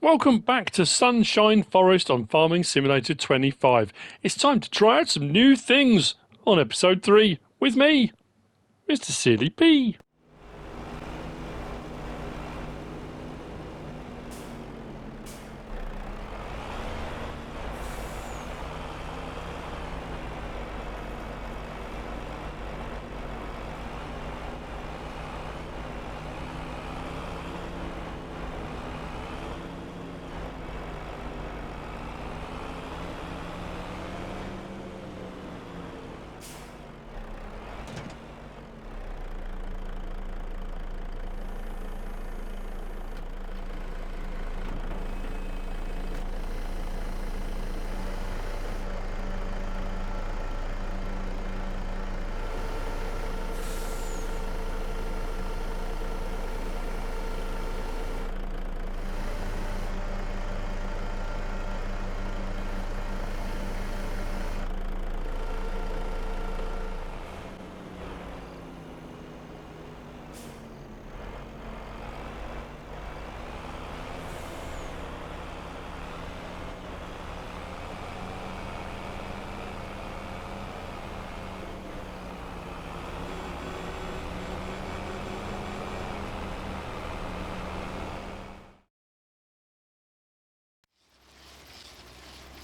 Welcome back to Sunshine Forest on Farming Simulator 25. It's time to try out some new things on episode 3 with me, MrSealyp.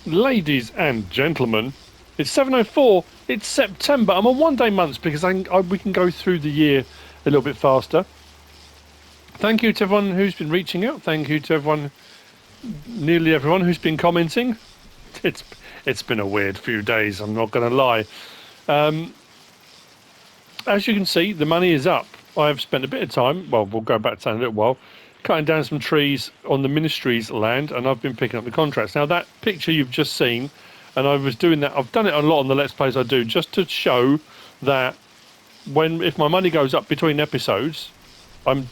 Ladies and gentlemen, it's 7:04, it's September. I'm on one-day months because we can go through the year a little bit faster. Thank you to everyone who's been reaching out. Thank you to everyone, nearly everyone who's been commenting. It's been a weird few days, I'm not going to lie. As you can see, the money is up. I have spent a bit of time, well, we'll go back to that in a little while, cutting down some trees on the ministry's land, and I've been picking up the contracts. Now, that picture you've just seen, and I was doing that, I've done it a lot on the Let's Plays I do, just to show that if my money goes up between episodes, I'm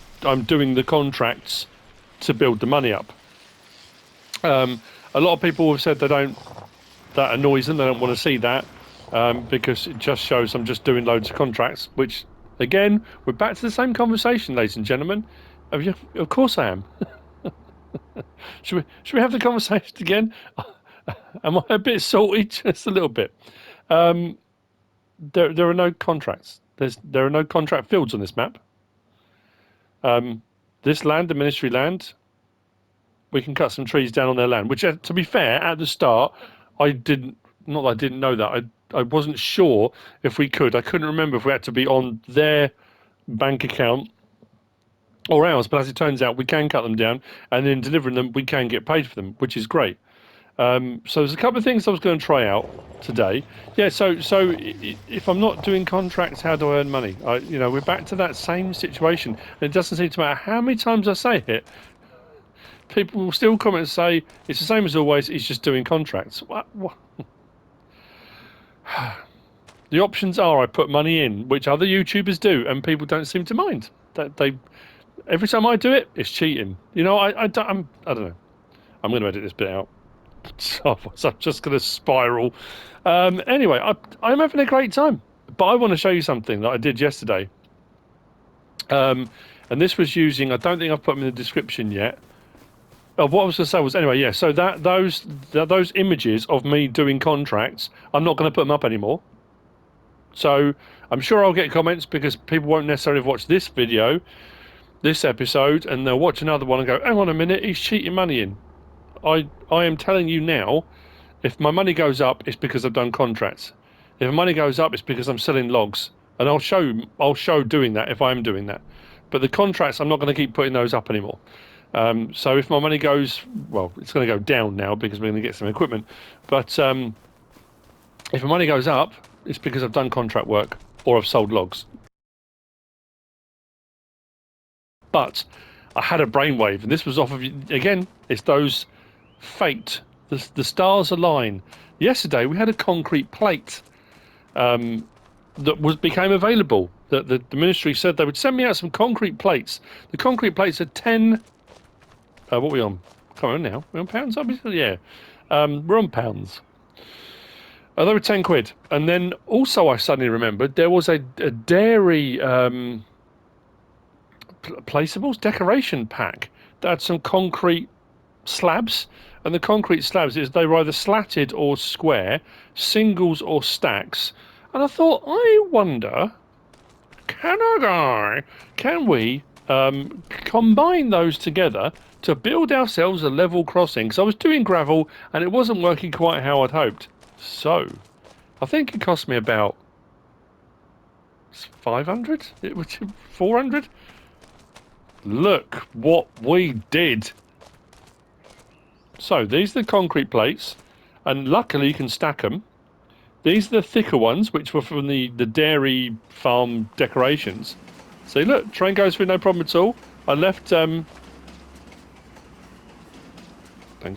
doing the contracts to build the money up. A lot of people have said that annoys them, they don't want to see that, because it just shows I'm just doing loads of contracts, which, again, we're back to the same conversation, ladies and gentlemen. Of course I am. Should we have the conversation again? Am I a bit salty? Just a little bit. There are no contracts. There are no contract fields on this map. This land, the ministry land, we can cut some trees down on their land. Which, to be fair, at the start, I didn't. Not that I didn't know that. I wasn't sure if we could. I couldn't remember if we had to be on their bank account or ours, but as it turns out, we can cut them down, and in delivering them, we can get paid for them, which is great. So there's a couple of things I was going to try out today. Yeah, so if I'm not doing contracts, how do I earn money? We're back to that same situation, and it doesn't seem to matter how many times I say it. People will still comment and say, it's the same as always, it's just doing contracts. What? The options are I put money in, which other YouTubers do, and people don't seem to mind. Every time I do it, it's cheating. I don't know. I'm going to edit this bit out. So I'm just going to spiral. Anyway, I'm having a great time. But I want to show you something that I did yesterday. And this was using, I don't think I've put them in the description yet. What I was going to say was, anyway, yeah, so those images of me doing contracts, I'm not going to put them up anymore. So I'm sure I'll get comments because people won't necessarily watch this video, this episode, and they'll watch another one and go, hang on a minute, he's cheating money in. I am telling you now, if my money goes up, it's because I've done contracts. If my money goes up, it's because I'm selling logs. And I'll show doing that if I'm doing that. But the contracts, I'm not going to keep putting those up anymore. So if my money goes, well, it's going to go down now because we're going to get some equipment. But if my money goes up, it's because I've done contract work or I've sold logs. But I had a brainwave, and this was off of, again, it's those fate, the stars align. Yesterday we had a concrete plate that became available. The ministry said they would send me out some concrete plates. The concrete plates are 10. What are we on? Come on now. We're on pounds, obviously. Yeah, we're on pounds. They were 10 quid. And then also I suddenly remembered there was a dairy placeables decoration pack that had some concrete slabs, and the concrete slabs they were either slatted or square, singles or stacks. And I thought, I wonder, can we combine those together to build ourselves a level crossing? Because I was doing gravel and it wasn't working quite how I'd hoped. So, I think it cost me about 500? It was 400? Look what we did. So, these are the concrete plates, and luckily you can stack them. These are the thicker ones, which were from the dairy farm decorations. See, look, train goes through no problem at all. I left, thank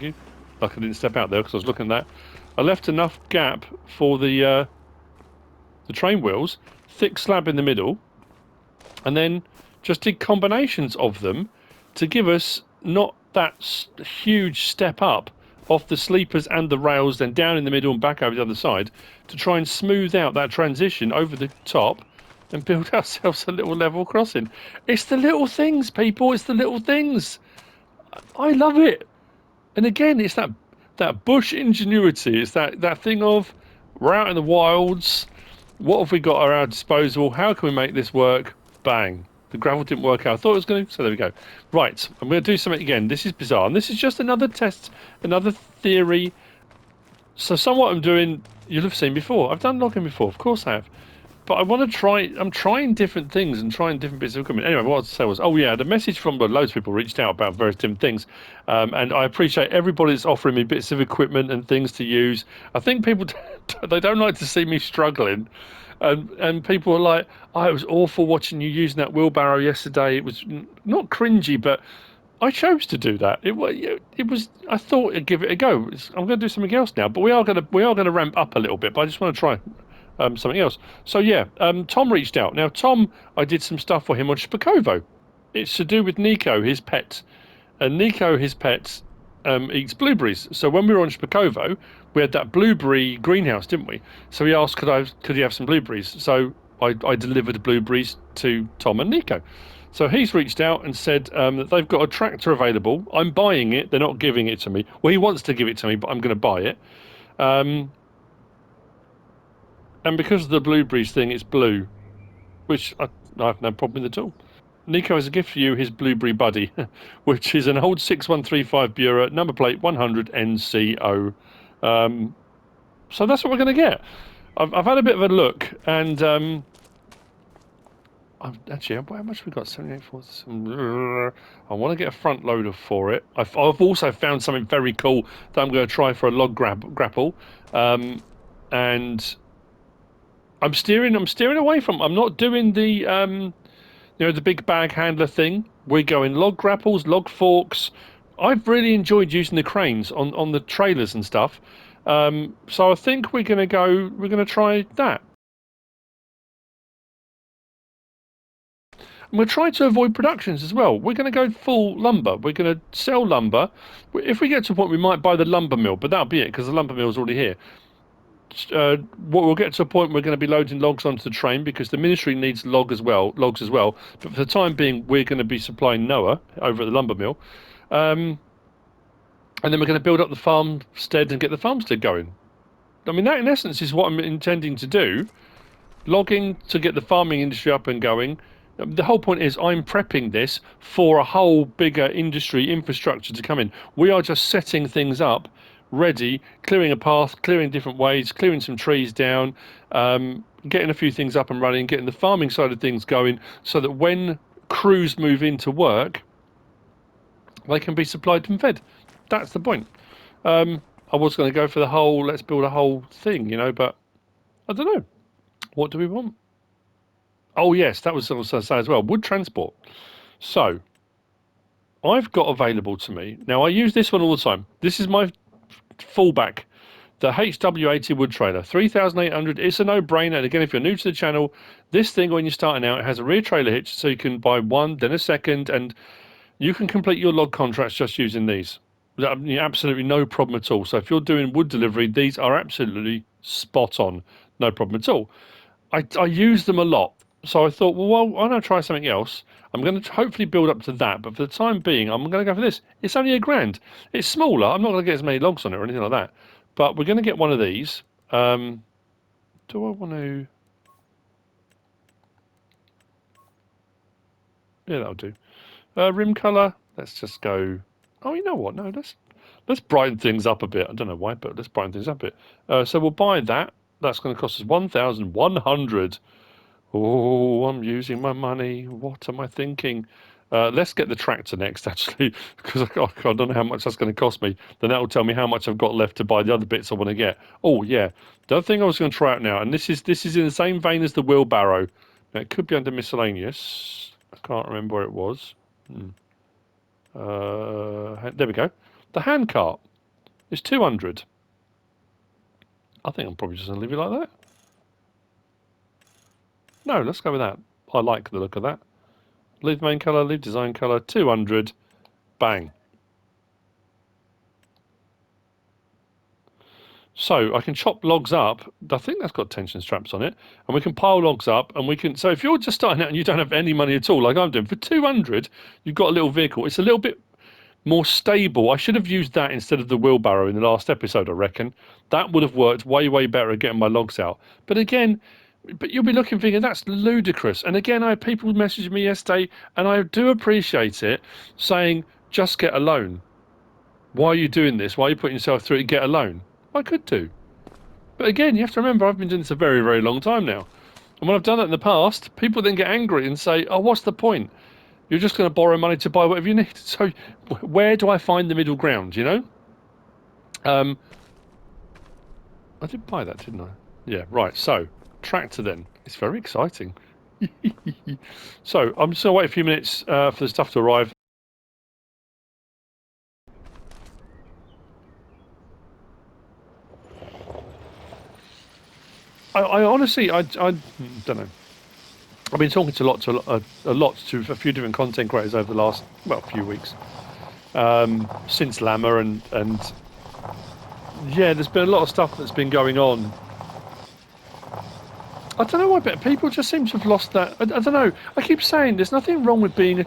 you. Luckily I didn't step out there because I was looking at that. I left enough gap for the train wheels, thick slab in the middle, and then just did combinations of them to give us not that huge step up off the sleepers and the rails, then down in the middle and back over the other side, to try and smooth out that transition over the top and build ourselves a little level crossing. It's the little things, people. It's the little things. I love it. And again, it's that bush ingenuity. It's that thing of, we're out in the wilds. What have we got at our disposal? How can we make this work? Bang. The gravel didn't work out I thought it was going to, so there we go. Right, I'm going to do something again. This is bizarre, and this is just another test, another theory. So somewhat I'm doing, you'll have seen before. I've done logging before, of course I have. But I want to try, I'm trying different things and trying different bits of equipment. Anyway, what I was to say was, oh yeah, the message from loads of people reached out about various different things. And I appreciate everybody that's offering me bits of equipment and things to use. I think people, they don't like to see me struggling. And people are like, oh, it was awful watching you using that wheelbarrow yesterday. It was not cringy, but I chose to do that. It was. I thought I'd give it a go. I'm going to do something else now, but we are going to ramp up a little bit. But I just want to try something else. So yeah, Tom reached out. Now Tom, I did some stuff for him on Spakovo. It's to do with Nico, his pet, and Nico, his pet, eats blueberries. So when we were on Spakovo, we had that blueberry greenhouse, didn't we? So he asked, could he have some blueberries? So I delivered blueberries to Tom and Nico. So he's reached out and said that they've got a tractor available. I'm buying it. They're not giving it to me. Well, he wants to give it to me, but I'm going to buy it. And because of the blueberries thing, it's blue, which I have no problem with at all. Nico has a gift for you, his blueberry buddy, which is an old 6135 Bureau, number plate 100 NCO. So that's what we're going to get. I've had a bit of a look, and actually, how much have we got? 78 for. I want to get a front loader for it. I've also found something very cool that I'm going to try for a log grapple, and I'm steering away from. I'm not doing the the big bag handler thing. We're going log grapples, log forks. I've really enjoyed using the cranes on the trailers and stuff. So I think we're going to try that. And we're trying to avoid productions as well. We're going to go full lumber. We're going to sell lumber. If we get to a point, we might buy the lumber mill, but that'll be it because the lumber mill's already here. We'll get to a point we're going to be loading logs onto the train because the ministry needs logs as well. But for the time being, we're going to be supplying Noah over at the lumber mill, and then we're going to build up the farmstead and get the farmstead going. I mean, that in essence is what I'm intending to do. Logging to get the farming industry up and going. The whole point is I'm prepping this for a whole bigger industry infrastructure to come in. We are just setting things up, ready, clearing a path, clearing different ways, clearing some trees down, getting a few things up and running, getting the farming side of things going so that when crews move into work, they can be supplied and fed. That's the point. I was going to go for the whole, let's build a whole thing, but I don't know. What do we want? Oh, yes, that was also say as well. Wood transport. So, I've got available to me. Now, I use this one all the time. This is my fallback. The HW80 wood trailer. 3,800. It's a no-brainer. And again, if you're new to the channel, this thing, when you're starting out, it has a rear trailer hitch. So you can buy one, then a second, and you can complete your log contracts just using these. Absolutely no problem at all. So if you're doing wood delivery, these are absolutely spot on. No problem at all. I use them a lot. So I thought, well, why don't I try something else? I'm going to hopefully build up to that, but for the time being, I'm going to go for this. It's only £1,000. It's smaller. I'm not going to get as many logs on it or anything like that. But we're going to get one of these. Do I want to? Yeah, that'll do. Rim colour. Let's just go. Oh, you know what? No, let's brighten things up a bit. I don't know why, but let's brighten things up a bit. So we'll buy that. That's going to cost us 1,100. Oh, I'm using my money. What am I thinking? Let's get the tractor next, actually, because I don't know how much that's going to cost me. Then that will tell me how much I've got left to buy the other bits I want to get. Oh, yeah. The other thing I was going to try out now, and this is in the same vein as the wheelbarrow. Now, it could be under miscellaneous. I can't remember where it was. There we go. The hand cart is 200. I think I'm probably just going to leave it like that. No, let's go with that. I like the look of that. Leave main colour, leave design colour, 200, bang. So I can chop logs up. I think that's got tension straps on it, and we can pile logs up, and we can. So if you're just starting out and you don't have any money at all, like I'm doing, for 200, you've got a little vehicle. It's a little bit more stable. I should have used that instead of the wheelbarrow in the last episode, I reckon. That would have worked way better at getting my logs out. But again, you'll be looking thinking that's ludicrous. And again, I had people messaging me yesterday, and I do appreciate it, saying just get a loan. Why are you doing this? Why are you putting yourself through it? Get a loan. I could do. But again, you have to remember I've been doing this a very long time now. And when I've done that in the past, people then get angry and say, oh, what's the point? You're just going to borrow money to buy whatever you need. So where do I find the middle ground, you know? I did buy that, didn't I? Yeah, right. So, tractor then. It's very exciting. So, I'm just going to wait a few minutes for the stuff to arrive. I honestly, I don't know. I've been talking to a few different content creators over the last, few weeks. Since Llama and yeah, there's been a lot of stuff that's been going on. I don't know why, but people just seem to have lost that. I don't know. I keep saying there's nothing wrong with being a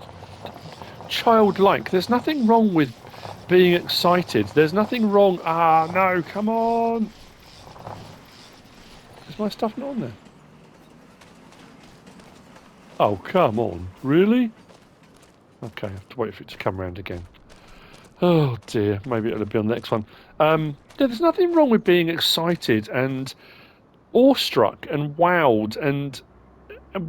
childlike. There's nothing wrong with being excited. There's nothing wrong. Ah, no, come on. Is my stuff not on there? Oh, come on. Really? Okay, I have to wait for it to come around again. Oh dear, maybe it'll be on the next one. Yeah, there's nothing wrong with being excited and awestruck and wowed and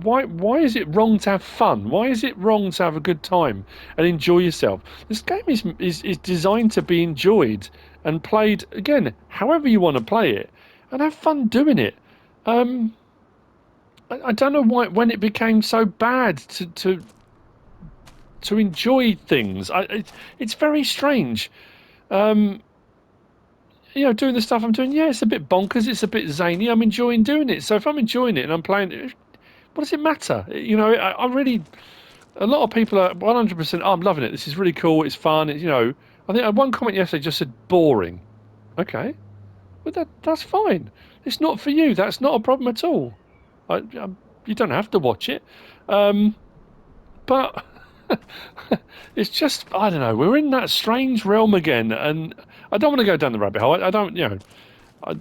why is it wrong to have fun? Why is it wrong to have a good time and enjoy yourself? This game is designed to be enjoyed and played again however you want to play it and have fun doing it. I don't know why when it became so bad to enjoy things. It's very strange. Doing the stuff I'm doing, yeah, it's a bit bonkers, it's a bit zany. I'm enjoying doing it. So if I'm enjoying it and I'm playing it, what does it matter? I really, a lot of people are 100%, oh, I'm loving it. This is really cool. It's fun. I think I had one comment yesterday just said boring. Okay, but that's fine. It's not for you. That's not a problem at all. You don't have to watch it. But it's just, I don't know, we're in that strange realm again, and I don't want to go down the rabbit hole. I don't, I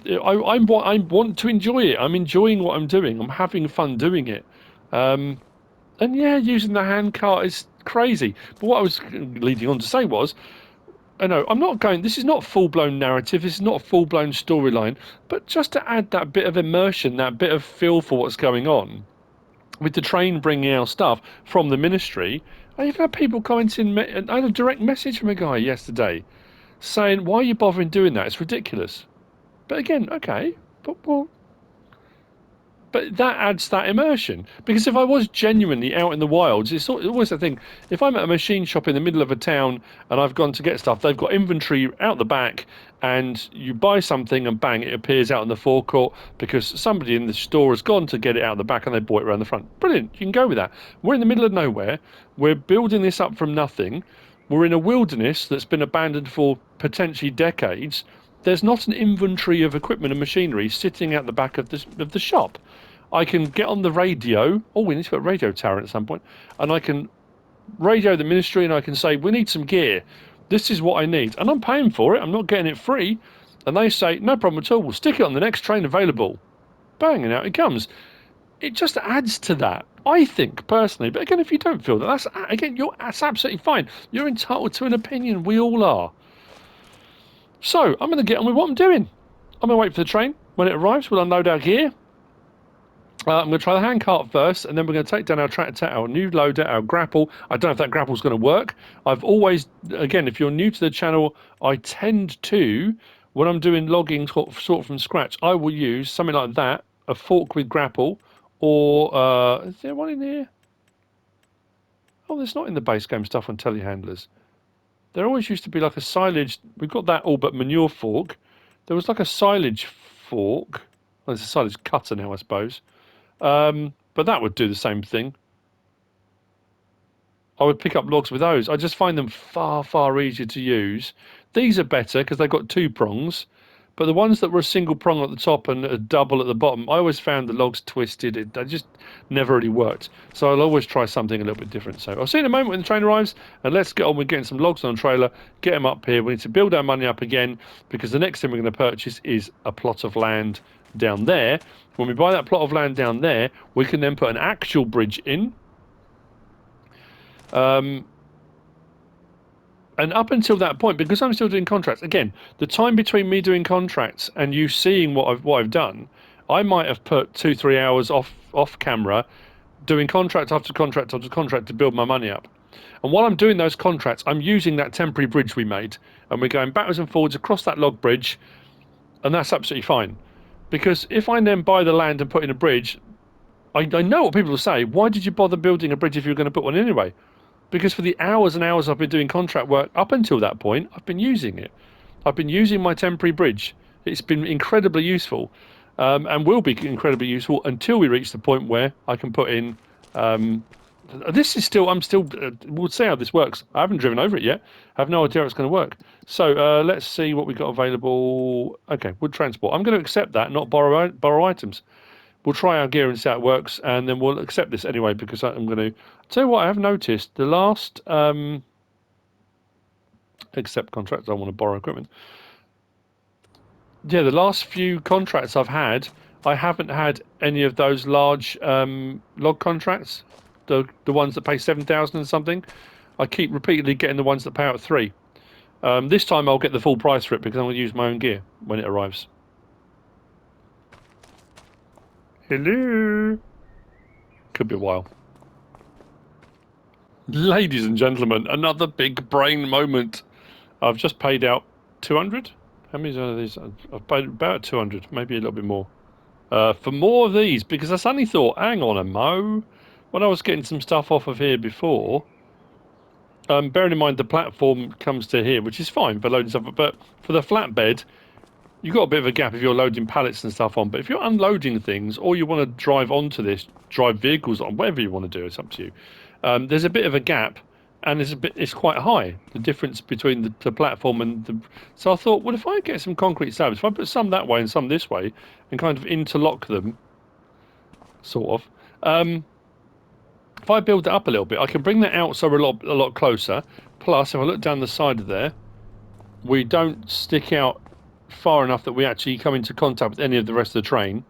want to enjoy it. I'm enjoying what I'm doing. I'm having fun doing it. And yeah, using the hand cart is crazy. But what I was leading on to say was, I know, I'm not going, this is not full-blown narrative, this is not a full-blown storyline, but just to add that bit of immersion, that bit of feel for what's going on, with the train bringing our stuff from the ministry, I've had people commenting. I had a direct message from a guy yesterday saying, why are you bothering doing that? It's ridiculous. But again, okay, but that adds that immersion. Because if I was genuinely out in the wilds, it's always the thing. If I'm at a machine shop in the middle of a town and I've gone to get stuff, they've got inventory out the back, and you buy something and bang, it appears out in the forecourt because somebody in the store has gone to get it out the back and they bought it around the front. Brilliant, you can go with that. We're in the middle of nowhere. We're building this up from nothing. We're in a wilderness that's been abandoned for potentially decades. There's not an inventory of equipment and machinery sitting at the back of the shop. I can get on the radio. Oh, we need to put a radio tower in at some point. And I can radio the ministry and I can say, we need some gear. This is what I need. And I'm paying for it. I'm not getting it free. And they say, no problem at all. We'll stick it on the next train available. Bang, and out it comes. It just adds to that, I think, personally. But again, if you don't feel that, that's absolutely fine. You're entitled to an opinion. We all are. So, I'm going to get on with what I'm doing. I'm going to wait for the train. When it arrives, we'll unload our gear. I'm going to try the handcart first, and then we're going to take down our tractor, our new loader, our grapple. I don't know if that grapple's going to work. I've always, again, if you're new to the channel, I tend to, when I'm doing logging sort of from scratch, I will use something like that, a fork with grapple, or, is there one in here? Oh, there's not in the base game stuff on telehandlers. There always used to be like a silage, we've got that all but manure fork. There was like a silage fork. Well, it's a silage cutter now, I suppose. But that would do the same thing. I would pick up logs with those. I just find them far, far easier to use. These are better because they've got 2 prongs. But the ones that were a single prong at the top and a double at the bottom, I always found the logs twisted. They just never really worked. So I'll always try something a little bit different. So I'll see you in a moment when the train arrives. And let's get on with getting some logs on a trailer, get them up here. We need to build our money up again because the next thing we're going to purchase is a plot of land down there. When we buy that plot of land down there, we can then put an actual bridge in. And up until that point, because I'm still doing contracts, again, the time between me doing contracts and you seeing what I've done, I might have put 2-3 hours off camera doing contract after contract after contract to build my money up. And while I'm doing those contracts, I'm using that temporary bridge we made, and we're going backwards and forwards across that log bridge, and that's absolutely fine. Because if I then buy the land and put in a bridge, I know what people will say. Why did you bother building a bridge if you were going to put one in anyway? Because for the hours and hours I've been doing contract work up until that point, I've been using it. I've been using my temporary bridge. It's been incredibly useful, and will be incredibly useful until we reach the point where I can put in. This is still. We'll see how this works. I haven't driven over it yet. I have no idea how it's going to work. So let's see what we've got available. Okay, wood transport. I'm going to accept that, not borrow items. We'll try our gear and see how it works, and then we'll accept this anyway because I'm going to tell you what I have noticed. The last accept contracts. I want to borrow equipment. Yeah, the last few contracts I've had, I haven't had any of those large log contracts. The ones that pay 7,000 and something. I keep repeatedly getting the ones that pay out 3. This time I'll get the full price for it because I'm going to use my own gear when it arrives. Hello. Could be a while. Ladies and gentlemen, another big brain moment. I've just paid out 200. How many of these? I've paid about 200, maybe a little bit more. For more of these, because I suddenly thought, hang on a mo. When I was getting some stuff off of here before, bearing in mind the platform comes to here, which is fine for loading stuff, but for the flatbed, you've got a bit of a gap if you're loading pallets and stuff on, but if you're unloading things or you want to drive onto this, drive vehicles on, whatever you want to do, it's up to you. There's a bit of a gap, and it's quite high, the difference between the platform and the. So I thought, well, if I get some concrete slabs, if I put some that way and some this way, and kind of interlock them, sort of. If I build it up a little bit, I can bring that out so we're a lot closer. Plus, if I look down the side of there, we don't stick out far enough that we actually come into contact with any of the rest of the train.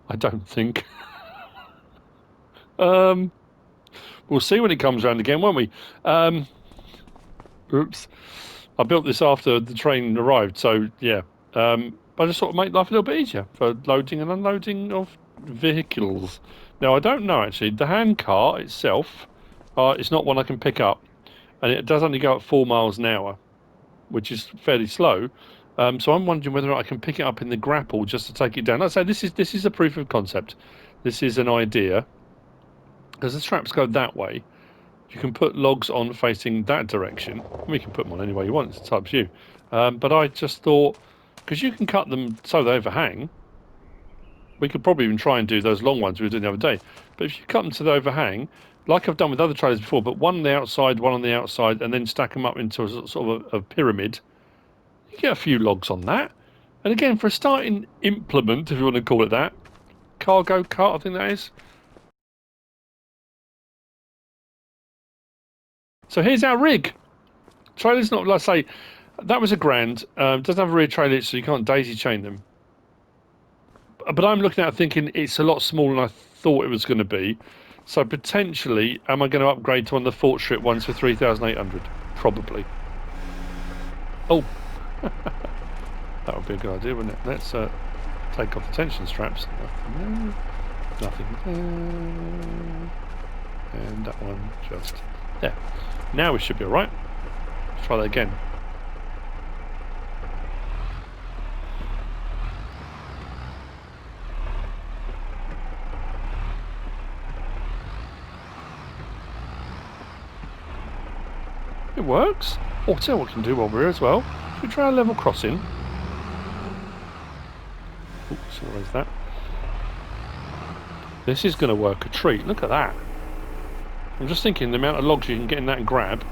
I don't think. We'll see when it comes around again, won't we? Oops. I built this after the train arrived, so yeah. I just sort of make life a little bit easier for loading and unloading of vehicles. Now, I don't know, actually. The handcart itself is not one I can pick up, and it does only go at 4 miles an hour, which is fairly slow. So I'm wondering whether I can pick it up in the grapple just to take it down. Like I say, this is a proof of concept. This is an idea. Because the straps go that way, you can put logs on facing that direction. We can put them on any way you want, it's up to you. But I just thought, because you can cut them so they overhang, we could probably even try and do those long ones we were doing the other day. But if you cut them to the overhang, like I've done with other trailers before, but one on the outside, one on the outside, and then stack them up into a sort of a pyramid, you get a few logs on that. And again, for a starting implement, if you want to call it that, cargo cart, I think that is. So here's our rig. Trailer's not, like I say, that was £1,000. Doesn't have a rear trailer, so you can't daisy chain them. But I'm looking at it thinking it's a lot smaller than I thought it was going to be. So potentially, am I going to upgrade to one of the Forestry ones for 3,800? Probably. Oh, that would be a good idea, wouldn't it? Let's take off the tension straps. Nothing there. Nothing there. And that one just there. Now we should be all right. Let's try that again. It works. Oh, tell you what we can do while we're here as well. Should we try a level crossing? Oops, what is that? This is going to work a treat. Look at that. I'm just thinking the amount of logs you can get in that grab,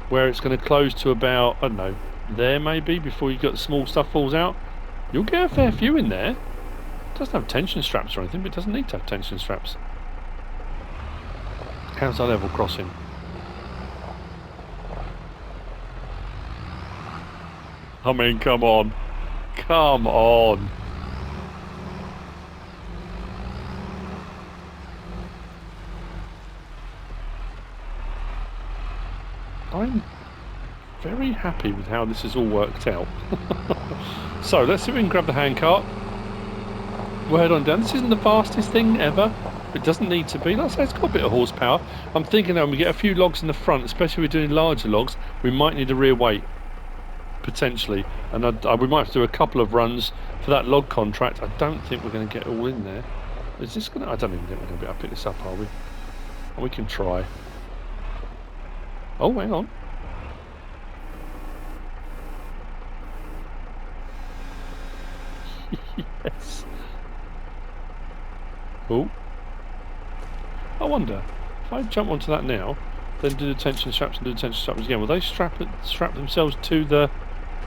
where it's going to close to about, I don't know, there maybe, before you got the small stuff falls out. You'll get a fair few in there. It doesn't have tension straps or anything, but it doesn't need to have tension straps. How's our level crossing? I mean, come on. Come on. I'm very happy with how this has all worked out. So, let's see if we can grab the handcart. We'll head on down. This isn't the fastest thing ever. It doesn't need to be. Like I say, it's got a bit of horsepower. I'm thinking that when we get a few logs in the front, especially if we're doing larger logs, we might need a rear weight. Potentially, and we might have to do a couple of runs for that log contract. I don't think we're going to get all in there. Is this going to... I don't even think we're going to be able to pick this up, are we? Oh, we can try. Oh, hang on. Yes. Oh. I wonder, if I jump onto that now, then do the tension straps and do the tension straps again, will they strap themselves to the...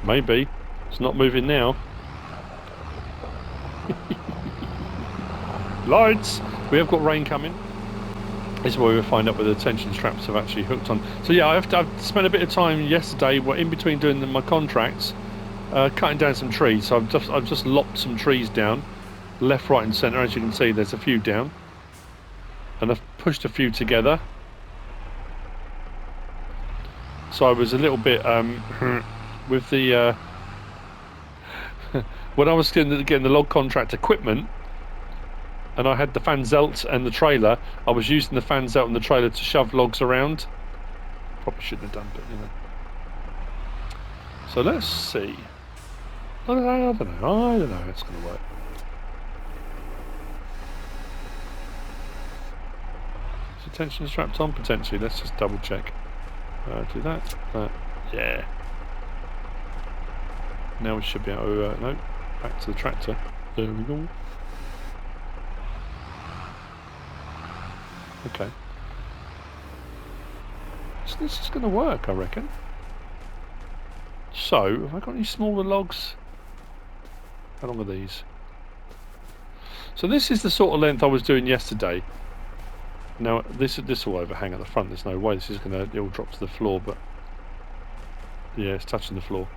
Maybe. It's not moving now. Lights! We have got rain coming. This is where we'll find out whether the tension straps have actually hooked on. So yeah, I've spent a bit of time yesterday, in between doing my contracts, cutting down some trees. So I've just lopped some trees down, left, right and centre. As you can see, there's a few down. And I've pushed a few together. So I was a little bit... with the when I was getting the log contract equipment and I had the fan zelt and the trailer, I was using the fan zelt and the trailer to shove logs around. Probably shouldn't have done, but you know. So let's see. I don't know how it's going to work. Is the tension strapped on? Potentially. Let's just double check. Do that. Yeah. Now we should be able to, no, back to the tractor. There we go. Okay. So this is going to work, I reckon. So, have I got any smaller logs? How long are these? So this is the sort of length I was doing yesterday. Now, this will overhang at the front. There's no way this is going to, it will drop to the floor, but... Yeah, it's touching the floor.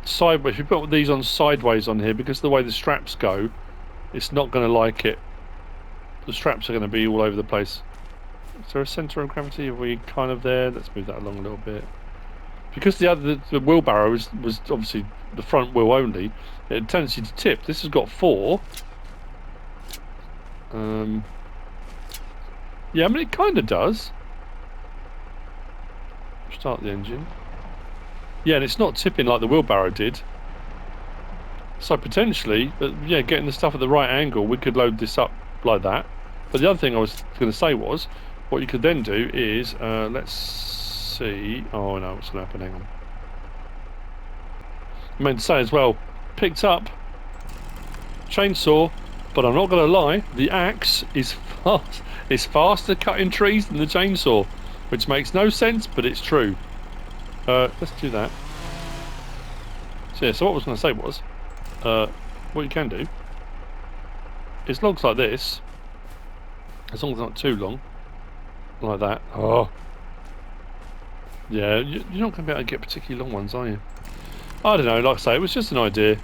Sideways, if you put these on sideways on here, because of the way the straps go, it's not going to like it. The straps are going to be all over the place. Is there a centre of gravity? Are we kind of there? Let's move that along a little bit. Because the wheelbarrow was obviously the front wheel only, it had a tendency to tip. This has got 4. Yeah, I mean it kind of does. Start the engine. Yeah, and it's not tipping like the wheelbarrow did. So potentially, yeah, getting the stuff at the right angle, we could load this up like that. But the other thing I was going to say was, what you could then do is, let's see. Oh no, what's going to happen? Hang on. I meant to say as well, picked up chainsaw, but I'm not going to lie, the axe is fast. It's faster cutting trees than the chainsaw, which makes no sense, but it's true. Let's do that. So yeah, so what I was going to say was, what you can do is logs like this, as long as they're not too long, like that. Oh, yeah, you're not going to be able to get particularly long ones, are you? I don't know, like I say, it was just an idea.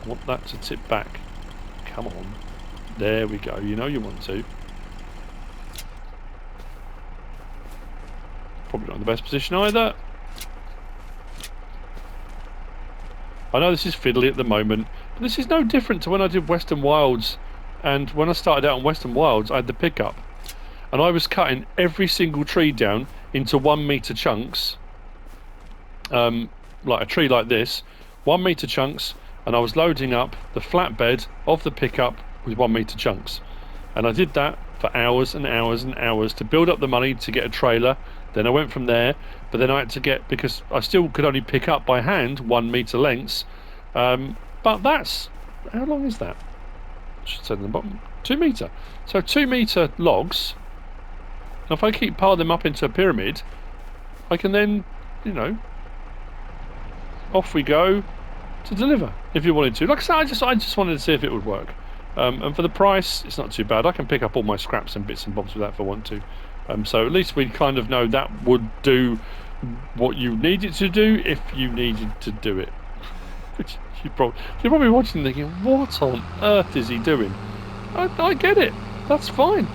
I want that to tip back. Come on. There we go, you know you want to. Probably not in the best position either. I know this is fiddly at the moment, but this is no different to when I did Western Wilds. And when I started out on Western Wilds, I had the pickup. And I was cutting every single tree down into 1 metre chunks. Like a tree like this, 1 metre chunks, and I was loading up the flatbed of the pickup with 1 metre chunks. And I did that for hours and hours and hours to build up the money to get a trailer. Then I went from there, but then I had to get, because I still could only pick up by hand 1 metre lengths. But that's, how long is that? I should say at the bottom, 2 metre. So 2 metre logs, and if I keep piling them up into a pyramid, I can then, you know, off we go to deliver if you wanted to. Like I said, I just wanted to see if it would work. And for the price, it's not too bad. I can pick up all my scraps and bits and bobs with that if I want to. So at least we kind of know that would do what you need it to do if you needed to do it. Which you're probably watching thinking, what on earth is he doing? I get it. That's fine.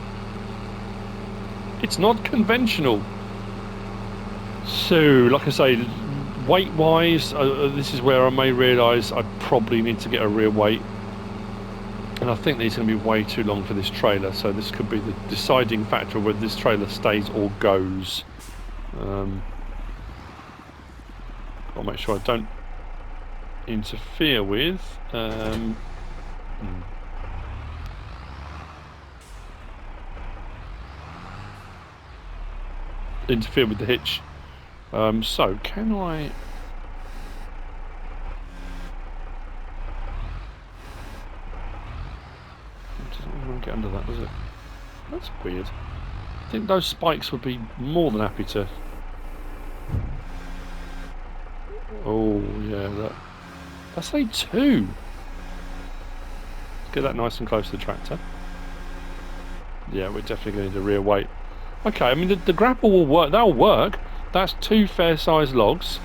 It's not conventional. So, like I say, weight-wise, this is where I may realise I probably need to get a rear weight. And I think these are going to be way too long for this trailer, so this could be the deciding factor whether this trailer stays or goes. I'll make sure I don't interfere with. Interfere with the hitch. So, can I... Get under that, does it? That's weird. I think those spikes would be more than happy to. Oh yeah, that's a 2. Let's get that nice and close to the tractor. Yeah, we're definitely going to need a rear weight. Okay, I mean the grapple will work. That'll work. That's 2 fair-sized logs.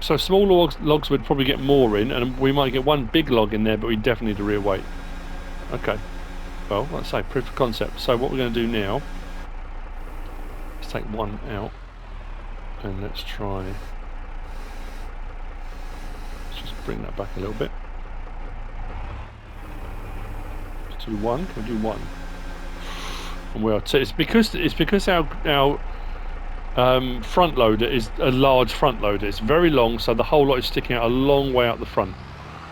So smaller logs would probably get more in, and we might get 1 big log in there, but we definitely need a rear weight. Okay. Well, let's say proof of concept. So what we're going to do now is take 1 out, and let's try. Let's just bring that back a little bit. Let's do 1. Can we do 1? And we are it's because our front loader is a large front loader. It's very long, so the whole lot is sticking out a long way out the front,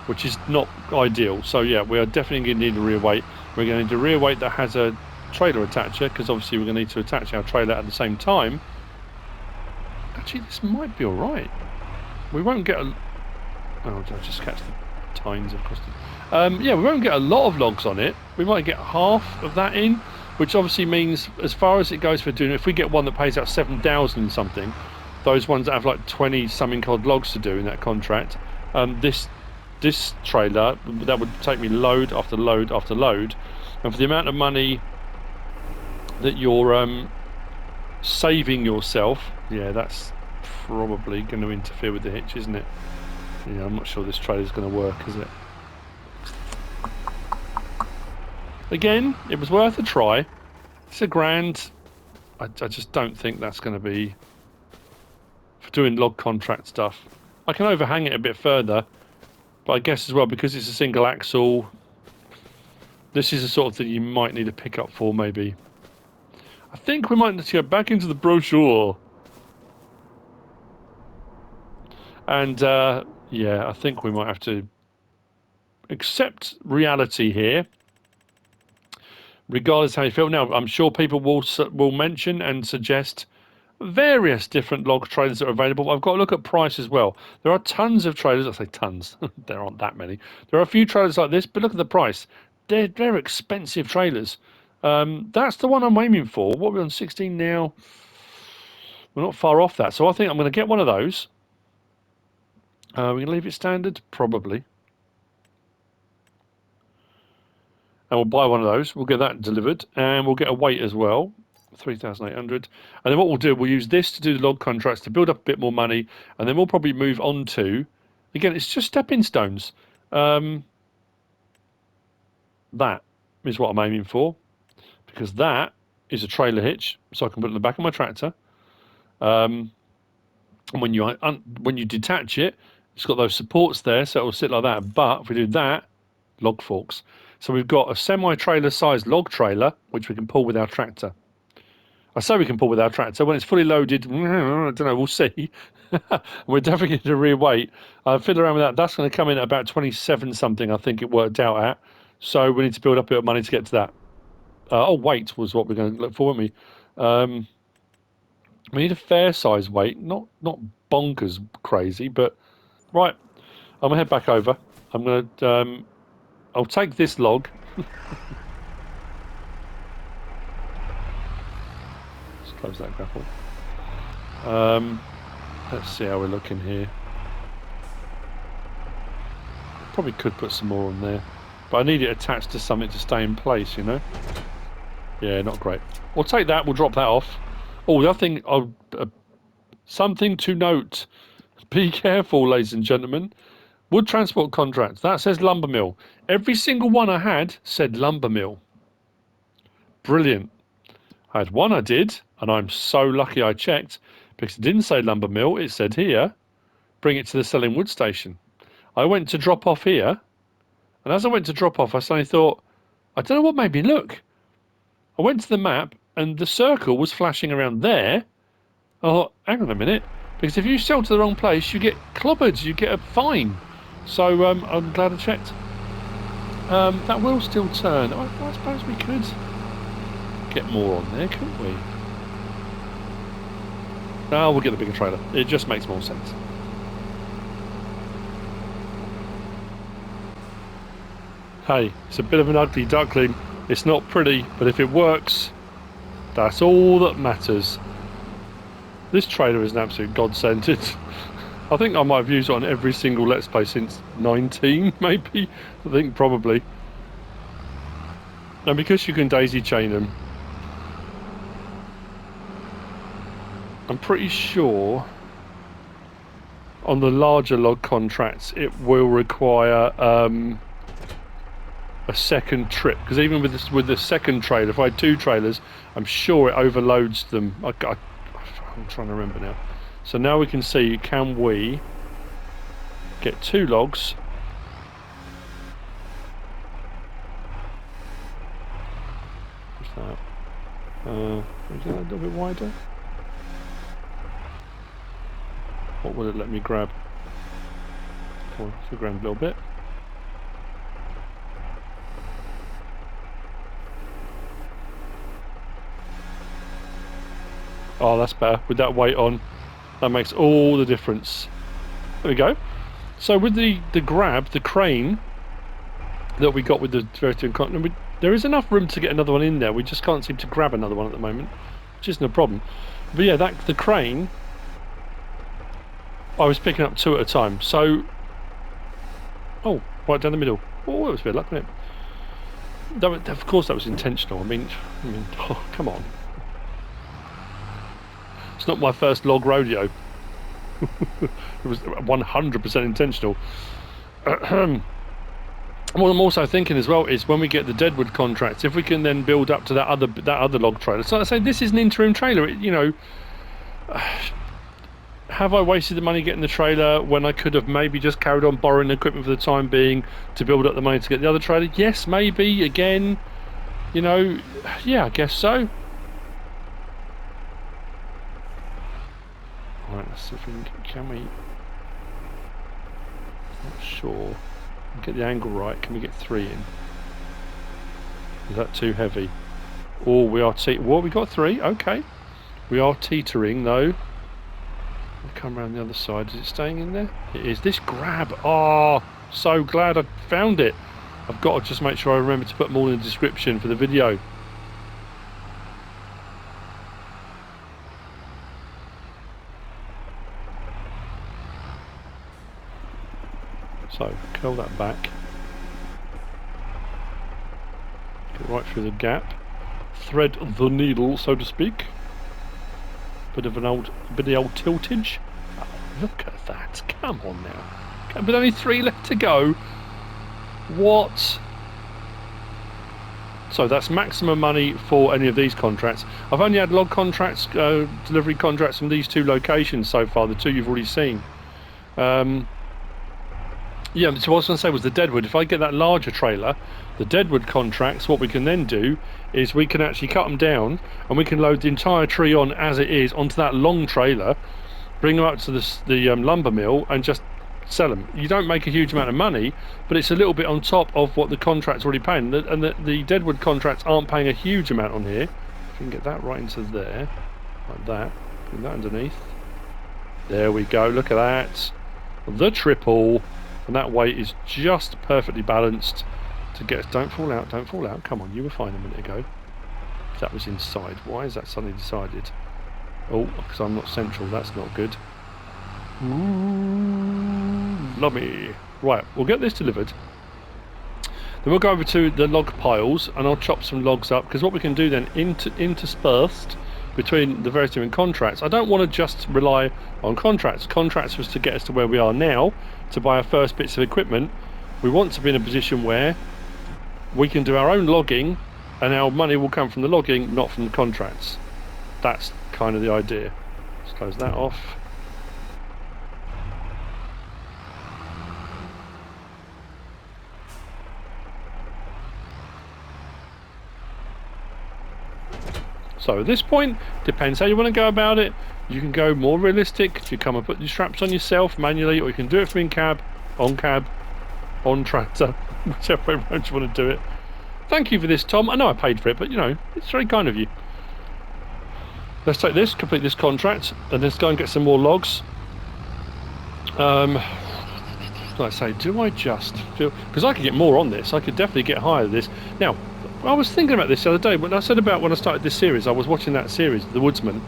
which is not ideal. So yeah, we are definitely going to need a rear weight. We're going to need a rear weight that has a trailer attacher, because obviously we're going to need to attach our trailer at the same time. Actually, this might be alright. We won't get a... Oh, I'll just catch the tines, of course. Yeah, we won't get a lot of logs on it. We might get half of that in, which obviously means, as far as it goes for doing, if we get one that pays out 7,000 and something, those ones that have like 20-something odd logs to do in that contract, this trailer, that would take me load after load after load, and for the amount of money that you're saving yourself, yeah, that's probably going to interfere with the hitch, isn't it? Yeah, I'm not sure this trailer's going to work, is it? Again, it was worth a try. It's $1,000. I just don't think that's going to be for doing log contract stuff. I can overhang it a bit further, but I guess as well, because it's a single axle, this is the sort of thing you might need a pickup for, maybe. I think we might need to go back into the brochure. And, yeah, I think we might have to accept reality here, regardless of how you feel. Now, I'm sure people will mention and suggest various different log trailers that are available. I've got to look at price as well. There are tons of trailers. I say tons. There aren't that many. There are a few trailers like this, but look at the price. They're expensive trailers. That's the one I'm aiming for. What are we on, 16 now? We're not far off that. So I think I'm going to get one of those. We're going to leave it standard? Probably. And we'll buy one of those. We'll get that delivered. And we'll get a weight as well. 3,800. And then what we'll do, we'll use this to do the log contracts to build up a bit more money. And then we'll probably move on to... Again, it's just stepping stones. That is what I'm aiming for. Because that is a trailer hitch. So I can put it in the back of my tractor. And when you detach it, it's got those supports there, so it will sit like that. But if we do that, log forks. So we've got a semi-trailer sized log trailer, which we can pull with our tractor. I say we can pull with our tractor. When it's fully loaded, I don't know, we'll see. We're definitely going to rear weight. I'll fiddle around with that. That's going to come in at about 27 something, I think it worked out at. So we need to build up a bit of money to get to that. Weight was what we're going to look for, weren't we? We need a fair size weight, not bonkers crazy, but right. I'm gonna head back over. I'm gonna I'll take this log. Let's close that grapple. Let's see how we're looking here. Probably could put some more on there, but I need it attached to something to stay in place, you know. Yeah, not great. We'll take that. We'll drop that off. Oh, the other thing, something to note. Be careful, ladies and gentlemen. Wood transport contract. That says lumber mill. Every single one I had said lumber mill. Brilliant. I had one I did, and I'm so lucky I checked, because it didn't say lumber mill. It said here, bring it to the selling wood station. I went to drop off here, and as I went to drop off, I suddenly thought, I don't know what made me look. I went to the map, and the circle was flashing around there. I thought, hang on a minute, because if you sell to the wrong place, you get clobbered, you get a fine. So I'm glad I checked. That will still turn. I suppose we could get more on there, couldn't we? No, we'll get the bigger trailer. It just makes more sense. Hey, it's a bit of an ugly duckling. It's not pretty, but if it works, that's all that matters. This trailer is an absolute godsend. I think I might have used it on every single Let's Play since 19, maybe. I think probably. And because you can daisy chain them, I'm pretty sure on the larger log contracts it will require a second trip, because even with the second trailer, if I had two trailers, I'm sure it overloads them. I'm trying to remember now. So now we can see, can we get two logs? What's that? Is that a little bit wider? What will it let me grab? Come on, so grab a little bit. Oh, that's better. With that weight on, that makes all the difference. There we go. So with the grab, the crane that we got with the vertical continent, there is enough room to get another one in there. We just can't seem to grab another one at the moment, which isn't a problem. But yeah, the crane, I was picking up two at a time. So, oh, right down the middle. Oh, it was a bit luck, wasn't it? Of course, that was intentional. I mean, oh, come on. It's not my first log rodeo. It was 100% intentional. What I'm also thinking as well is when we get the deadwood contracts, if we can then build up to that other log trailer. So I say this is an interim trailer. You know, have I wasted the money getting the trailer when I could have maybe just carried on borrowing equipment for the time being to build up the money to get the other trailer? Yes, maybe. Again, you know, yeah, I guess so. Right, let's see if we can we... Not sure. Get the angle right. Can we get 3 in? Is that too heavy? Oh, we are what? We got 3. Okay. We are teetering though. We'll come around the other side. Is it staying in there? It is. This grab. Oh, so glad I found it. I've got to just make sure I remember to put them all in the description for the video. So, curl that back. Get right through the gap. Thread the needle, so to speak. Bit of the old tiltage. Oh, look at that. Come on now. With only 3 left to go. What? So that's maximum money for any of these contracts. I've only had log contracts, delivery contracts from these 2 locations so far, the 2 you've already seen. Yeah, so what I was going to say was the Deadwood. If I get that larger trailer, the Deadwood contracts, what we can then do is we can actually cut them down and we can load the entire tree on as it is onto that long trailer, bring them up to the lumber mill and just sell them. You don't make a huge amount of money, but it's a little bit on top of what the contract's already paying. And the Deadwood contracts aren't paying a huge amount on here. If you can get that right into there, like that, put that underneath. There we go, look at that. The triple. And that weight is just perfectly balanced to get us. Don't fall out, don't fall out. Come on, you were fine a minute ago. That was inside. Why is that suddenly decided? Oh, because I'm not central. That's not good. Ooh, lummy. Right, we'll get this delivered. Then we'll go over to the log piles and I'll chop some logs up, because what we can do then, interspersed between the various different contracts. I don't want to just rely on contracts. Contracts was to get us to where we are now, to buy our first bits of equipment. We want to be in a position where we can do our own logging and our money will come from the logging, not from the contracts. That's kind of the idea. Let's close that off. So at this point, depends how you want to go about it. You can go more realistic. You come and put your straps on yourself manually, or you can do it from in-cab, on tractor, whichever way around you want to do it. Thank you for this, Tom. I know I paid for it, but you know, it's very kind of you. Let's take this, complete this contract, and let's go and get some more logs. Like I say, do I just feel... because I could get more on this. I could definitely get higher than this. Now, I was thinking about this the other day. When I said about when I started this series, I was watching that series, The Woodsman.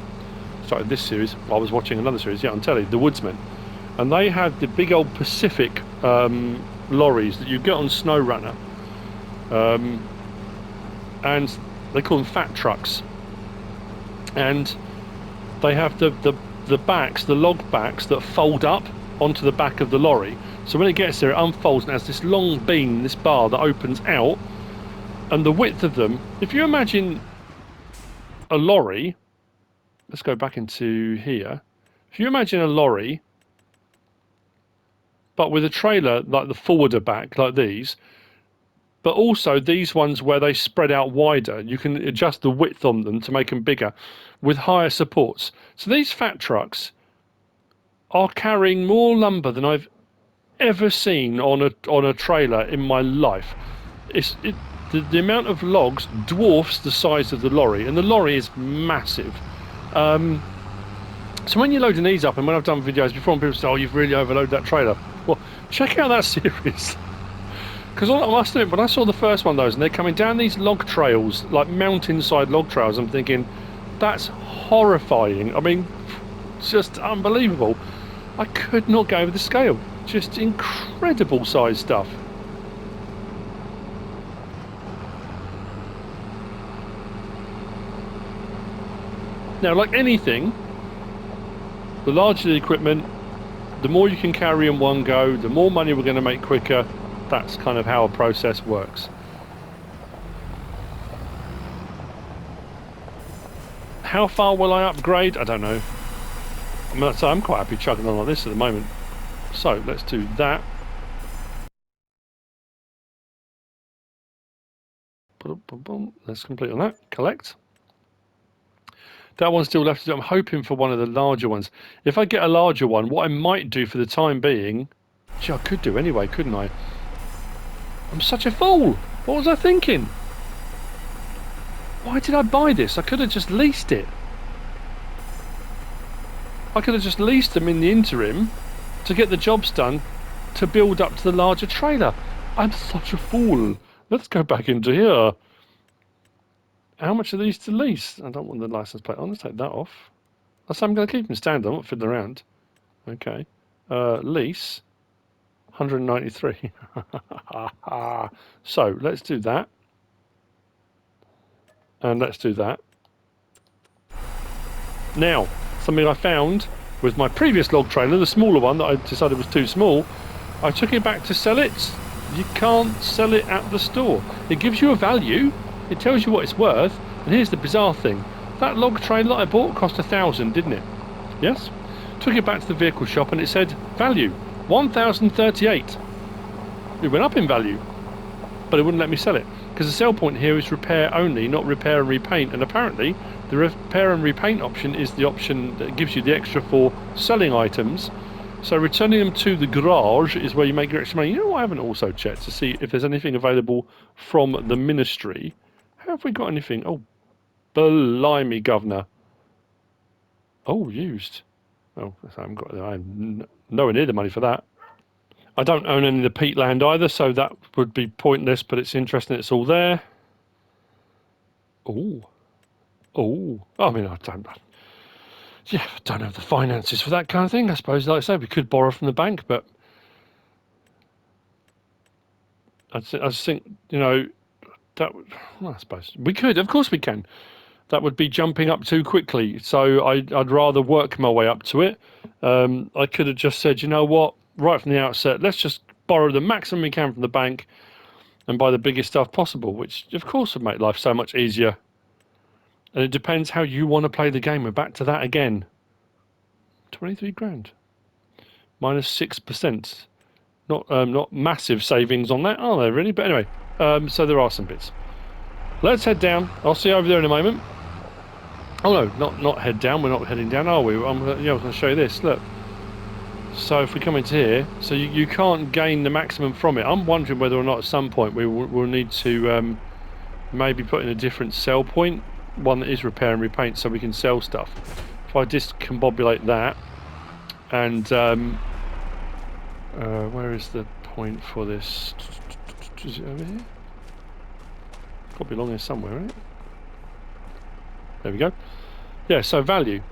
Started this series. I was watching another series, yeah, on telly, The Woodsman. And they had the big old Pacific lorries that you get on Snow Runner. And they call them fat trucks. And they have the backs, the log backs that fold up onto the back of the lorry. So when it gets there, it unfolds and has this long beam, this bar that opens out. And the width of them, if you imagine a lorry, let's go back into here. If you imagine a lorry, but with a trailer like the forwarder back, like these, but also these ones where they spread out wider, you can adjust the width on them to make them bigger with higher supports. So these fat trucks are carrying more lumber than I've ever seen on a trailer in my life. The amount of logs dwarfs the size of the lorry, and the lorry is massive. So when you're loading these up, and when I've done videos before and people say, oh, you've really overloaded that trailer, well, check out that series. Because I must admit, when I saw the first one of those, and they're coming down these log trails, like mountainside log trails, I'm thinking, that's horrifying. I mean, just unbelievable. I could not go over the scale. Just incredible size stuff. Now, like anything, the larger the equipment, the more you can carry in one go, the more money we're going to make quicker. That's kind of how a process works. How far will I upgrade? I don't know. I'm quite happy chugging on like this at the moment. So let's do that. Let's complete on that. Collect. That one's still left to do. I'm hoping for one of the larger ones. If I get a larger one, what I might do for the time being... Gee, I could do anyway, couldn't I? I'm such a fool. What was I thinking? Why did I buy this? I could have just leased it. I could have just leased them in the interim to get the jobs done to build up to the larger trailer. I'm such a fool. Let's go back into here. How much are these to lease? I don't want the license plate on. Let's take that off. I'm going to keep them standing. I'm not fiddling around. Okay. Lease. 193. So let's do that. And let's do that. Now, something I found with my previous log trailer, the smaller one that I decided was too small, I took it back to sell it. You can't sell it at the store. It gives you a value, it tells you what it's worth, and here's the bizarre thing. That log trailer that I bought cost $1,000, didn't it? Yes? Took it back to the vehicle shop and it said, value, 1,038. It went up in value, but it wouldn't let me sell it. Because the sell point here is repair only, not repair and repaint, and apparently the repair and repaint option is the option that gives you the extra for selling items. So returning them to the garage is where you make your extra money. You know what I haven't also checked to see if there's anything available from the ministry. Have we got anything? Oh, blimey, governor. Oh, used. Oh, I haven't got. I'm nowhere near the money for that. I don't own any of the peat land either, so that would be pointless, but it's interesting it's all there. Oh. Oh. I mean, I don't have the finances for that kind of thing. I suppose, like I say, we could borrow from the bank, but I just think, you know, that would, well, I suppose we could. Of course we can. That would be jumping up too quickly, so I'd rather work my way up to it. I could have just said, you know what, right from the outset, let's just borrow the maximum we can from the bank and buy the biggest stuff possible, which of course would make life so much easier. And it depends how you want to play the game. We're back to that again. 23 grand. Minus 6%. Not massive savings on that, are there really? But anyway, so there are some bits. Let's head down. I'll see you over there in a moment. Oh no, not head down. We're not heading down, are we? I was going to show you this. Look. So if we come into here, so you can't gain the maximum from it. I'm wondering whether or not at some point we'll need to maybe put in a different sell point, one that is repair and repaint, so we can sell stuff. If I discombobulate that, and where is the point for this? Is it over here? Got to be along here somewhere, right? There we go. Yeah, so value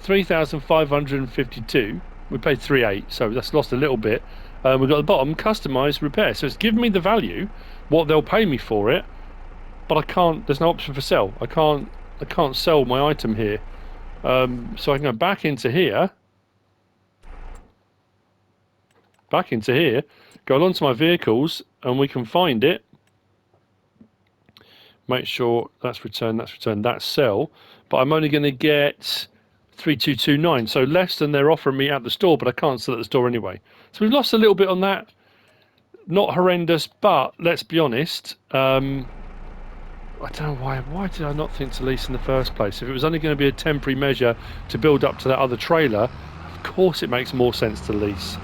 3,552. We paid 3.8, so that's lost a little bit. We've got at the bottom customised repair, so it's given me the value, what they'll pay me for it, but I can't. There's no option for sell. I can't sell my item here. So I can go back into here, go along to my vehicles, and we can find it. Make sure that's return, that's sell. But I'm only going to get 3,229, so less than they're offering me at the store, but I can't sell at the store anyway. So we've lost a little bit on that. Not horrendous, but let's be honest. I don't know why did I not think to lease in the first place? If it was only going to be a temporary measure to build up to that other trailer, of course it makes more sense to lease.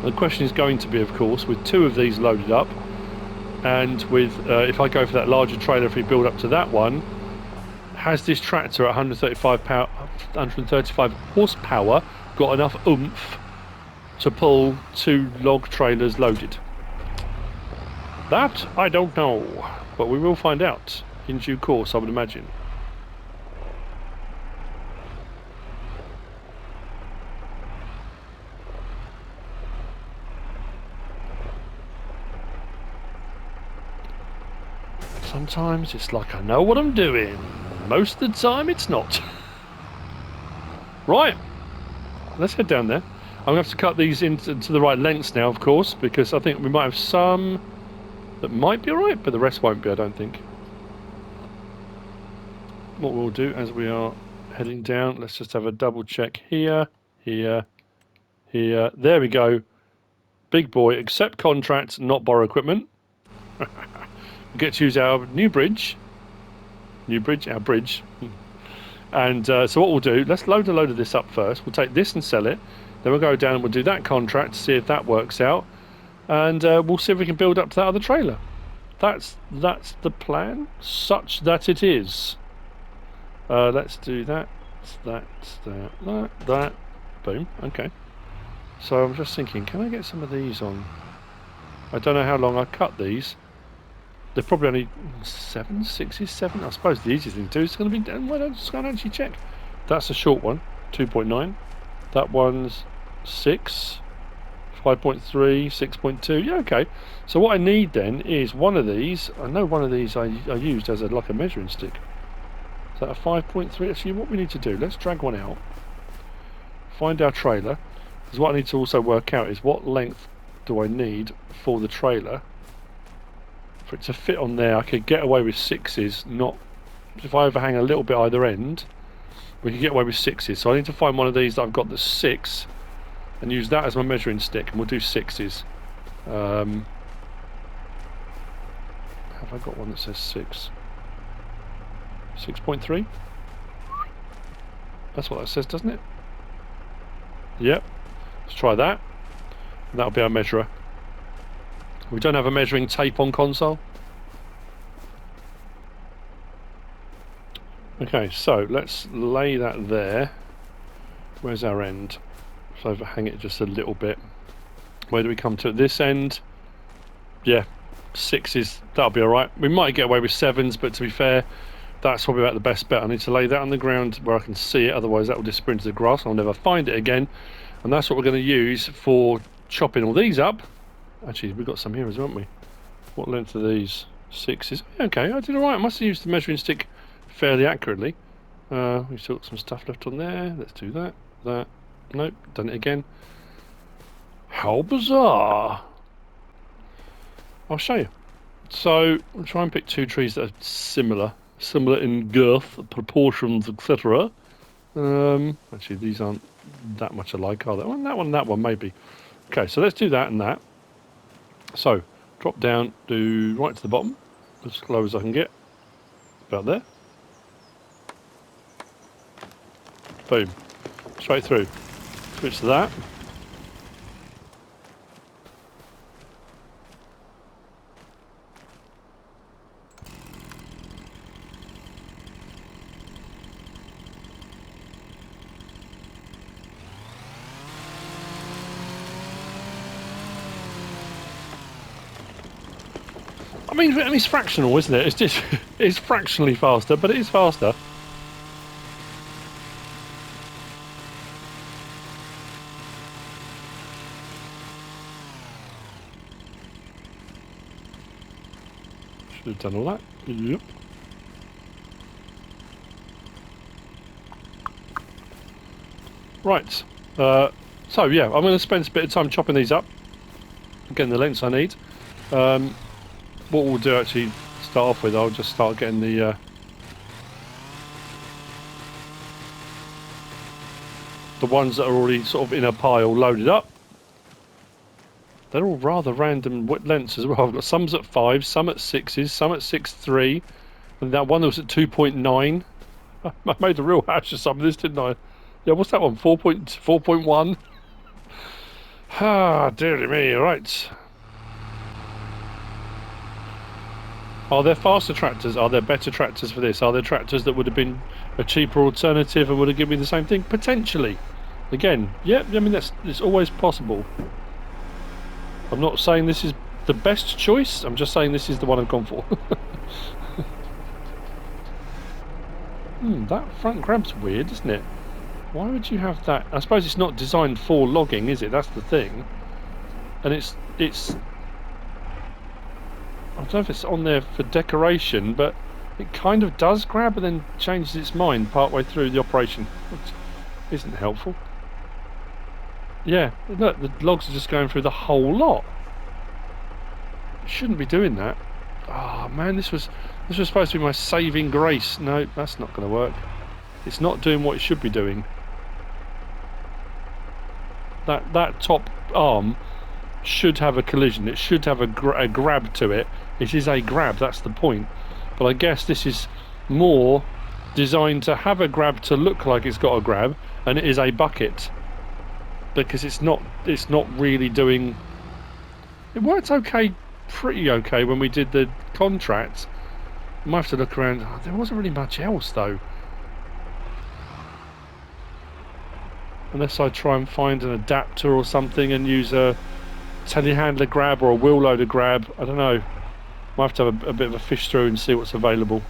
The question is going to be, of course, with two of these loaded up, and with if I go for that larger trailer, if we build up to that one, has this tractor at 135 horsepower got enough oomph to pull two log trailers loaded? That I don't know, but we will find out in due course, I would imagine. Sometimes it's like I know what I'm doing. Most of the time it's not. Right, let's head down there. I'm going to have to cut these into the right lengths now, of course, because I think we might have some that might be alright, but the rest won't be, I don't think. What we'll do as we are heading down, let's just have a double check here, here, here. There we go. Big boy, accept contracts, not borrow equipment. We get to use our new bridge. Our bridge. And so what we'll do, let's load a load of this up first. We'll take this and sell it. Then we'll go down and we'll do that contract to see if that works out. And we'll see if we can build up to that other trailer. That's the plan, such that it is. Let's do that. That. Boom. Okay. So I'm just thinking, can I get some of these on? I don't know how long I cut these. They're probably only 7, 6, 7. I suppose the easiest thing to do is going to be. Well, I'm just going to actually check. That's a short one. 2.9. That one's 6. 5.3, 6.2. Yeah, okay. So what I need then is one of these. I know one of these I used as like a measuring stick. Is that a 5.3? Actually, what we need to do, let's drag one out. Find our trailer. Because what I need to also work out is what length do I need for the trailer. For it to fit on there, I could get away with 6s, not... If I overhang a little bit either end, we can get away with 6s. So I need to find one of these that I've got that's 6, and use that as my measuring stick, and we'll do 6s. Have I got one that says 6? 6.3? That's what that says, doesn't it? Yep. Let's try that. And that'll be our measurer. We don't have a measuring tape on console. Okay, so let's lay that there. Where's our end? Let's overhang it just a little bit. Where do we come to at this end? Yeah, 6s, that'll be alright. We might get away with 7s, but to be fair, that's probably about the best bet. I need to lay that on the ground where I can see it, otherwise that will disappear into the grass and I'll never find it again. And that's what we're going to use for chopping all these up. Actually, we've got some here as well, haven't we? What length are these? 6s. Okay, I did alright. I must have used the measuring stick fairly accurately. We've still got some stuff left on there. Let's do that. That. Nope, done it again. How bizarre. I'll show you. So, I'll try and pick two trees that are similar in girth, proportions, etc. Actually, these aren't that much alike, are they? Well, that one, maybe. Okay, so let's do that and that. So, drop down, do right to the bottom, as low as I can get. About there. Boom. Straight through. Switch to that. I mean, it's fractional, isn't it? It's just, it's fractionally faster, but it is faster. Should have done all that. Yep. Right. So yeah, I'm going to spend a bit of time chopping these up, getting the lengths I need. What we'll do actually start off with, I'll just start getting the ones that are already sort of in a pile loaded up. They're all rather random lengths as well. I've got some at 5, some at 6s, some at 6.3, and that one that was at 2.9. I made a real hash of some of this, didn't I? Yeah, what's that one? 4.1. Ah, dearie me. Right. Are there faster tractors? Are there better tractors for this? Are there tractors that would have been a cheaper alternative and would have given me the same thing? Potentially. Again, yeah, I mean, it's always possible. I'm not saying this is the best choice, I'm just saying this is the one I've gone for. That front grab's weird, isn't it? Why would you have that? I suppose it's not designed for logging, is it? That's the thing. And it's I don't know if it's on there for decoration, but it kind of does grab and then changes its mind partway through the operation, which isn't helpful. Yeah, look, the logs are just going through the whole lot. Shouldn't be doing that. Oh man, this was supposed to be my saving grace. No, that's not going to work. It's not doing what it should be doing. That top arm should have a collision. It should have a grab to it. It is a grab, that's the point. But I guess this is more designed to have a grab to look like it's got a grab, and it is a bucket. Because it's not really doing... It worked okay, pretty okay when we did the contract. I might have to look around. Oh, there wasn't really much else though. Unless I try and find an adapter or something and use a telehandler grab or a wheel loader grab. I don't know. Might have to have a bit of a fish through and see what's available.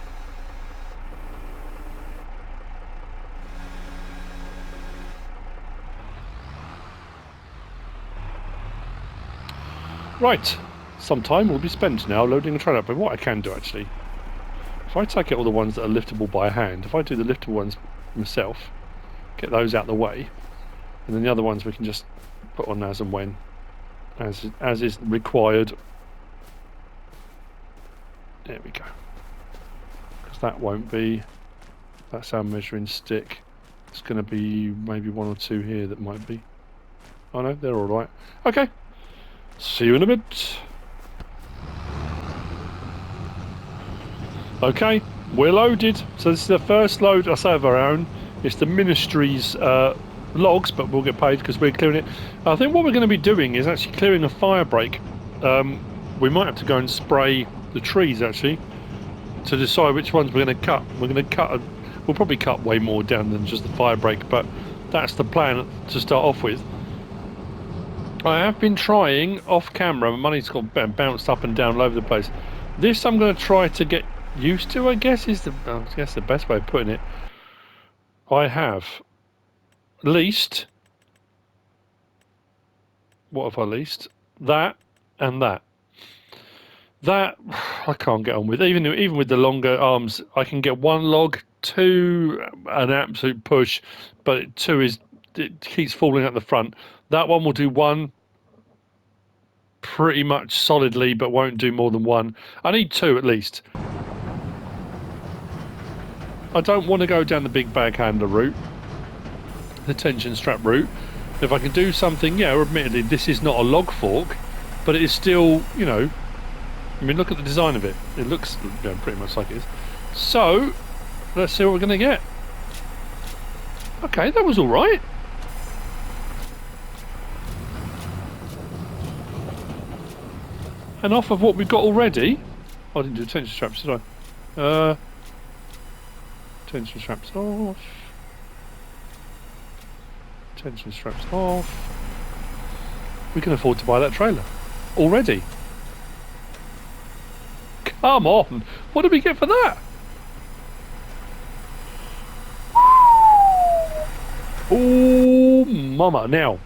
Right, some time will be spent now loading the trailer up. But what I can do actually, if I take out all the ones that are liftable by hand, if I do the liftable ones myself, get those out of the way, and then the other ones we can just put on as and when, as is required. There we go. Because that won't be, that's our measuring stick. It's going to be maybe one or two here that might be. Oh no, they're all right. Okay. See you in a bit. Okay, we're loaded. So this is the first load, I say, of our own. It's the ministry's logs, but we'll get paid because we're clearing it. I think what we're going to be doing is actually clearing a fire break. We might have to go and spray the trees actually to decide which ones we're going to cut. We're going to cut. We'll probably cut way more down than just the fire break, but that's the plan to start off with. I have been trying off camera. My money's got bounced up and down all over the place. This I'm going to try to get used to, I guess is the best way of putting it. I have leased, what have I leased? That and that. That I can't get on with. Even with the longer arms, I can get one log, two an absolute push, but two it keeps falling at the front. That one will do one pretty much solidly, but won't do more than one. I need two at least. I don't want to go down the big bag handler route, the tension strap route. If I can do something, yeah, admittedly this is not a log fork, but it is still, you know, I mean, look at the design of it. It looks, you know, pretty much like it is. So let's see what we're going to get. Okay, that was all right. And off of what we've got already. Oh, I didn't do tension straps, did I? Tension straps off. Tension straps off. We can afford to buy that trailer already. Come on! What did we get for that? Oh, mama! Now,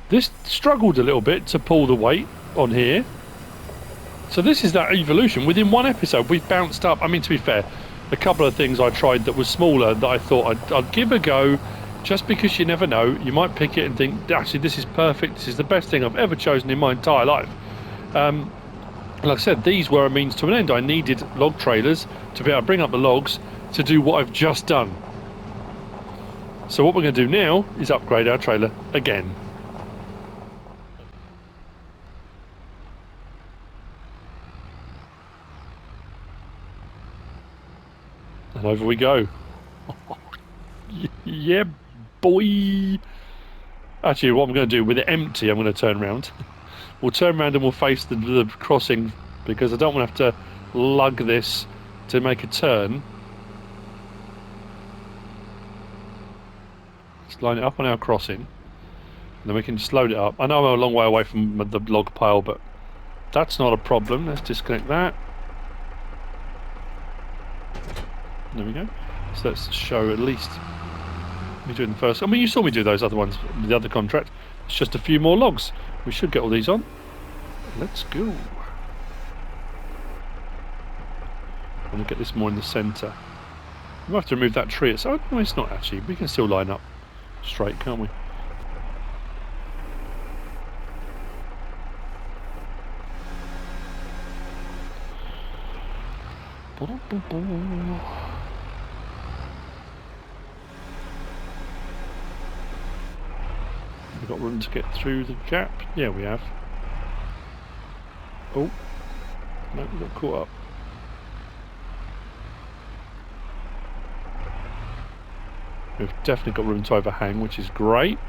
this struggled a little bit to pull the weight on here. So this is that evolution. Within one episode, we've bounced up. I mean, to be fair, a couple of things I tried that was smaller that I thought I'd give a go, just because you never know. You might pick it and think, actually, this is perfect. This is the best thing I've ever chosen in my entire life. Like I said, these were a means to an end. I needed log trailers to be able to bring up the logs to do what I've just done. So what we're going to do now is upgrade our trailer again. And over we go. Yeah, boy. Actually, what I'm going to do with it empty, I'm going to turn around. We'll turn around and we'll face the crossing, because I don't want to have to lug this to make a turn. Let's line it up on our crossing, and then we can just load it up. I know I'm a long way away from the log pile, but that's not a problem. Let's disconnect that. There we go. So let's show at least me doing the first. I mean, you saw me do those other ones, the other contract. It's just a few more logs. We should get all these on. Let's go. I'm going to get this more in the centre. We might have to remove that tree. Oh, no, it's not actually. We can still line up straight, can't we? We've got room to get through the gap. Yeah, we have. Oh, no, we got caught up. We've definitely got room to overhang, which is great.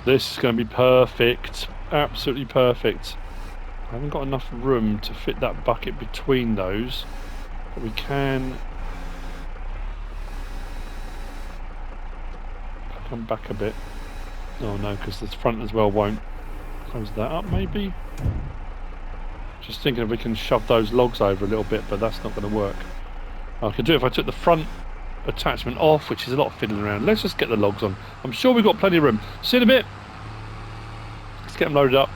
This is going to be perfect. Absolutely perfect. I haven't got enough room to fit that bucket between those, but we can come back a bit. Oh no, because the front as well won't. Close that up maybe. Just thinking if we can shove those logs over a little bit, but that's not going to work. I could do it if I took the front attachment off, which is a lot of fiddling around. Let's just get the logs on. I'm sure we've got plenty of room. See you in a bit. Let's get them loaded up.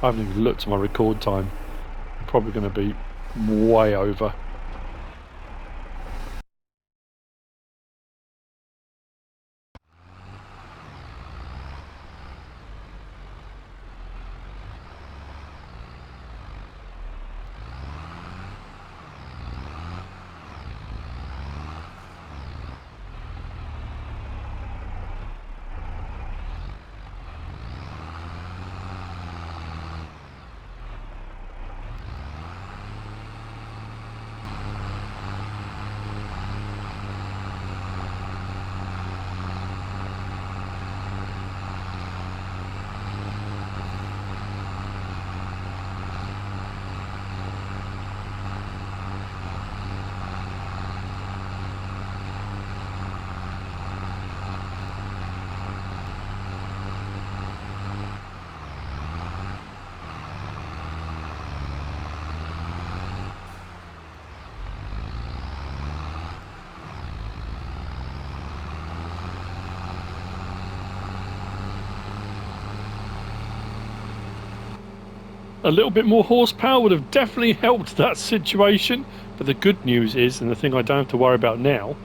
I haven't even looked at my record time. I'm probably going to be way over. A little bit more horsepower would have definitely helped that situation, but the good news is, and the thing I don't have to worry about now,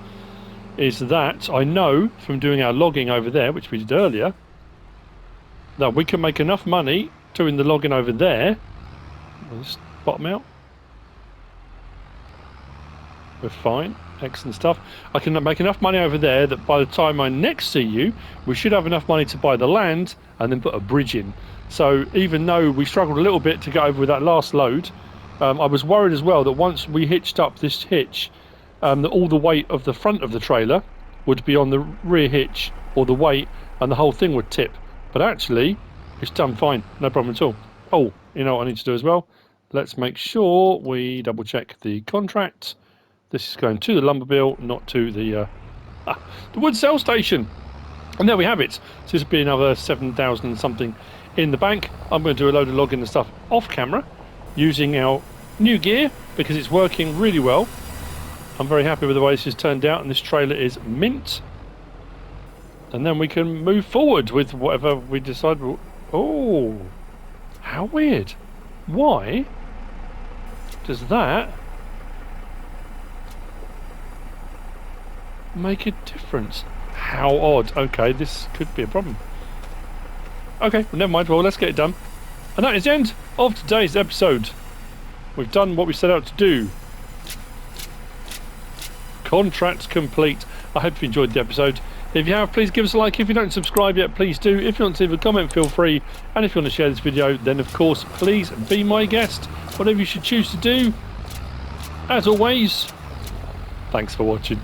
is that I know from doing our logging over there, which we did earlier, that we can make enough money doing the logging over there. Let's bottom out. We're fine. Excellent stuff. I can make enough money over there that by the time I next see you, we should have enough money to buy the land and then put a bridge in. So even though we struggled a little bit to get over with that last load, I was worried as well that once we hitched up this hitch, that all the weight of the front of the trailer would be on the rear hitch, or the weight, and the whole thing would tip. But actually, it's done fine. No problem at all. Oh, you know what I need to do as well? Let's make sure we double check the contract. This is going to the lumber mill, not to the wood sale station. And there we have it. So this will be another 7,000 and something in the bank. I'm going to do a load of logging and stuff off camera using our new gear because it's working really well. I'm very happy with the way this has turned out, and this trailer is mint. And then we can move forward with whatever we decide. Oh, how weird. Why does that make a difference? How odd. Okay, this could be a problem. Okay, well, never mind. Well, let's get it done. And that is the end of today's episode. We've done what we set out to do. Contract complete. I hope you enjoyed the episode. If you have, please give us a like. If you don't subscribe yet, please do. If you want to leave a comment, feel free. And if you want to share this video, then of course, please be my guest. Whatever you should choose to do. As always, thanks for watching.